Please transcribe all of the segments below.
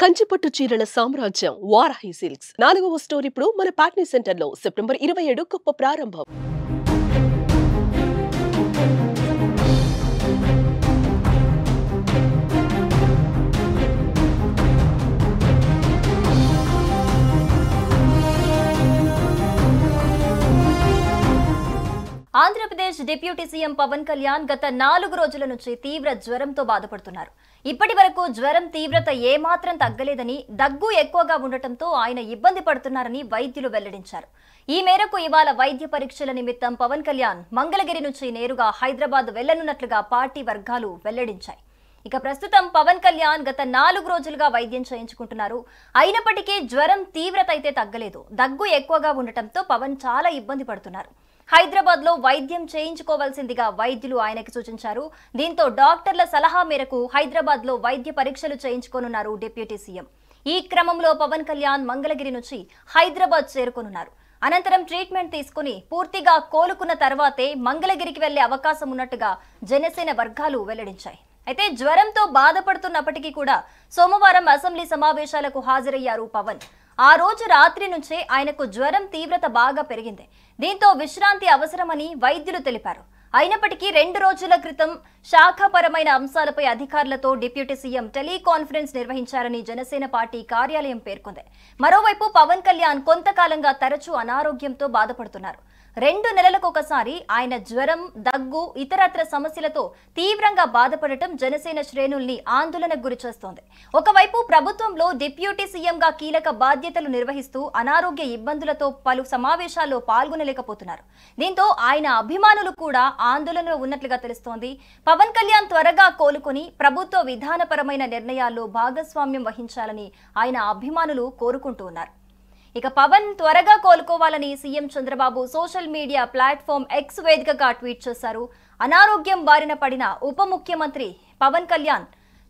కంచిపట్టు చీరల సామ్రాజ్యం వారాహి సిల్క్స్ 4వ స్టోర్ ఇప్పుడు మన పాట్నీ సెంటర్లో సెప్టెంబర్ 27 గొప్ప ప్రారంభం. ఆంధ్రప్రదేశ్ డిప్యూటీ సీఎం పవన్ కళ్యాణ్ గత 4 రోజుల నుంచి తీవ్ర జ్వరంతో బాధపడుతున్నారు. ఇప్పటి వరకు జ్వరం తీవ్రత ఏమాత్రం తగ్గలేదని, దగ్గు ఎక్కువగా ఉండటంతో ఆయన ఇబ్బంది పడుతున్నారని వైద్యులు వెల్లడించారు. ఈ మేరకు ఇవాళ వైద్య పరీక్షల నిమిత్తం పవన్ కళ్యాణ్ మంగళగిరి నుంచి నేరుగా హైదరాబాద్ వెళ్లనున్నట్లుగా పార్టీ వర్గాలు వెల్లడించాయి. ఇక ప్రస్తుతం పవన్ కళ్యాణ్ గత 4 రోజులుగా వైద్యం చేయించుకుంటున్నారు. అయినప్పటికీ జ్వరం తీవ్రత అయితే తగ్గలేదు. దగ్గు ఎక్కువగా ఉండటంతో పవన్ చాలా ఇబ్బంది పడుతున్నారు. హైదరాబాద్ లో వైద్యం చేయించుకోవాల్సిందిగా వైద్యులు ఆయనకి సూచించారు. దీంతో డాక్టర్ల సలహా మేరకు హైదరాబాద్ లో వైద్య పరీక్షలు చేయించుకోనున్నారు డిప్యూటీ సీఎం. ఈ క్రమంలో పవన్ కళ్యాణ్ మంగళగిరి నుంచి హైదరాబాద్ చేరుకోనున్నారు. అనంతరం ట్రీట్మెంట్ తీసుకుని పూర్తిగా కోలుకున్న తర్వాతే మంగళగిరికి వెళ్లే అవకాశం ఉన్నట్టుగా జనసేన వర్గాలు వెల్లడించాయి. అయితే జ్వరంతో బాధపడుతున్నప్పటికీ కూడా సోమవారం అసెంబ్లీ సమావేశాలకు హాజరయ్యారు పవన్. ఆ రోజు రాత్రి నుంచే ఆయనకు జ్వరం తీవ్రత బాగా పెరిగింది. దీంతో విశ్రాంతి అవసరమని వైద్యులు తెలిపారు. అయినప్పటికీ 2 రోజుల క్రితం శాఖాపరమైన అంశాలపై అధికారులతో డిప్యూటీ సీఎం టెలికాన్ఫరెన్స్ నిర్వహించారని జనసేన పార్టీ కార్యాలయం పేర్కొంది. మరోవైపు పవన్ కళ్యాణ్ కొంతకాలంగా తరచూ అనారోగ్యంతో బాధపడుతున్నారు. 2 నెలలకొకసారి ఆయన జ్వరం, దగ్గు, ఇతరత్ర సమస్యలతో తీవ్రంగా బాధపడటం జనసేన శ్రేణుల్ని ఆందోళనకు గురిచేస్తోంది. ఒకవైపు ప్రభుత్వంలో డిప్యూటీ సీఎంగా కీలక బాధ్యతలు నిర్వహిస్తూ అనారోగ్య ఇబ్బందులతో పలు సమావేశాల్లో పాల్గొనలేకపోతున్నారు. దీంతో ఆయన అభిమానులు కూడా ఆందోళనలో ఉన్నట్లుగా తెలుస్తోంది. పవన్ కళ్యాణ్ త్వరగా కోలుకొని ప్రభుత్వ విధానపరమైన నిర్ణయాల్లో భాగస్వామ్యం వహించాలని ఆయన అభిమానులు కోరుకుంటూ ఉన్నారు. ఇక పవన్ త్వరగా కోలుకోవాలని CM Chandrababu social media platform X వేదికగా ట్వీట్ చేశారు. అనారోగ్యం బారిన పడిన ఉప ముఖ్యమంత్రి పవన్ కళ్యాణ్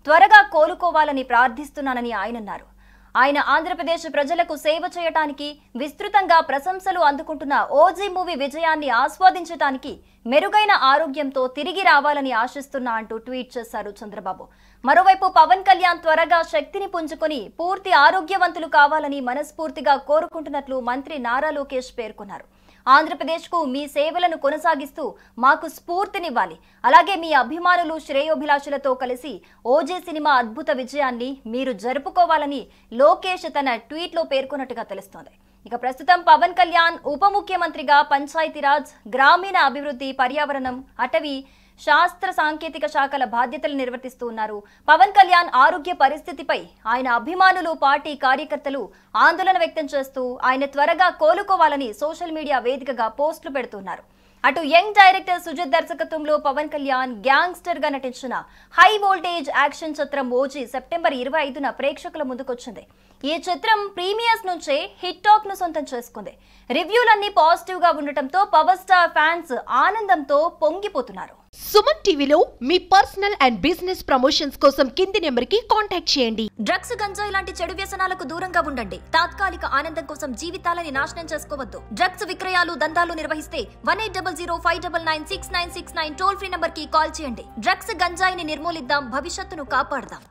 త్వరగా కోలుకోవాలని ప్రార్థిస్తున్నానని ఆయన అన్నారు. ఆయన ఆంధ్రప్రదేశ్ ప్రజలకు సేవ చేయడానికి, విస్తృతంగా ప్రశంసలు అందుకుంటున్న ఓజీ మూవీ విజయాన్ని ఆస్వాదించడానికి మెరుగైన ఆరోగ్యంతో తిరిగి రావాలని ఆశిస్తున్నా అంటూ ట్వీట్ చేశారు చంద్రబాబు. మరోవైపు పవన్ కళ్యాణ్ త్వరగా శక్తిని పుంజుకొని పూర్తి ఆరోగ్యవంతులు కావాలని మనస్ఫూర్తిగా కోరుకుంటున్నట్లు మంత్రి నారా లోకేష్ పేర్కొన్నారు. ఆంధ్రప్రదేశ్కు మీ సేవలను కొనసాగిస్తూ మాకు స్ఫూర్తినివ్వాలి. అలాగే మీ అభిమానులు, శ్రేయోభిలాషులతో కలిసి ఓజీ సినిమా అద్భుత విజయాన్ని మీరు జరుపుకోవాలని లోకేష్ తన ట్వీట్లో పేర్కొన్నట్టుగా తెలుస్తోంది. ఇక ప్రస్తుతం పవన్ కళ్యాణ్ ఉప ముఖ్యమంత్రిగా పంచాయతీరాజ్, గ్రామీణ అభివృద్ధి, పర్యావరణం, అటవీ, శాస్త్ర సాంకేతిక శాఖల బాధ్యతలు నిర్వర్తిస్తూ ఉన్నారు. పవన్ కళ్యాణ్ ఆరోగ్య పరిస్థితిపై ఆయన అభిమానులు, పార్టీ కార్యకర్తలు ఆందోళన వ్యక్తం చేస్తూ ఆయన త్వరగా కోలుకోవాలని సోషల్ మీడియా వేదికగా పోస్టులు పెడుతున్నారు. అటు యంగ్ డైరెక్టర్ సుజిత్ దర్శకత్వంలో పవన్ కళ్యాణ్ గ్యాంగ్స్టర్ గా నటించిన హై వోల్టేజ్ యాక్షన్ చిత్రం ఓజీ సెప్టెంబర్ 25న ప్రేక్షకుల ముందుకొచ్చింది. ఈ చిత్రం ప్రీమియర్స్ నుంచే హిట్ టాక్ ను సొంతం చేసుకుంది. రివ్యూలన్నీ పాజిటివ్ గా ఉండటంతో పవర్ స్టార్ ఫ్యాన్స్ ఆనందంతో పొంగిపోతున్నారు. సుమన్ టీవీలో మీ పర్సనల్ అండ్ బిజినెస్ ప్రమోషన్స్ కోసం కింది నెంబర్కి కాంటాక్ట్ చేయండి. డ్రగ్స్, గంజాయి లాంటి చెడు వ్యసనాలకు దూరంగా ఉండండి. తాత్కాలిక ఆనందం కోసం జీవితాలని నాశనం చేసుకోవద్దు. డ్రగ్స్ విక్రయాలు, దందాలు నిర్వహిస్తే 180059969969 టోల్ ఫ్రీ నంబర్ కి కాల్ చేయండి. డ్రగ్స్, గంజాయిని నిర్మూలిద్దాం, భవిష్యత్తును కాపాడదాం.